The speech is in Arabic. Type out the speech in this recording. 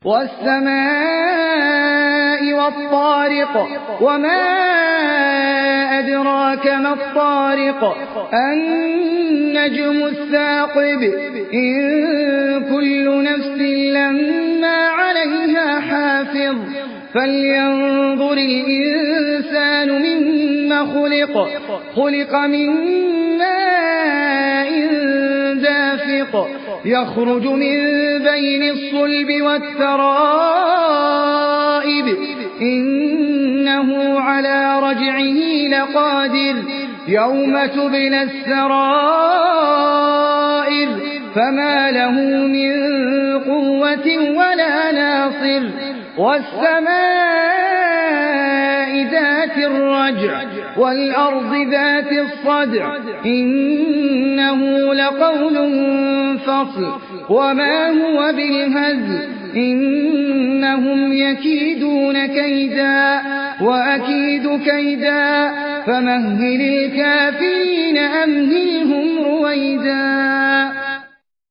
والسماء والطارق وما أدراك ما الطارق النجم الثاقب إن كل نفس لما عليها حافظ فلينظر الإنسان مما خلق من ماء دافق يخرج من بين الصلب والترائب إنه على رجعه لقادر يوم تبلى السرائر فما له من قوة ولا ناصر والسماء ذات الرجع والأرض ذات الصدع إنه لقول فصل وما هو بالهزل إنهم يكيدون كيدا وأكيد كيدا فمهل الكافرين أمهلهم رويدا.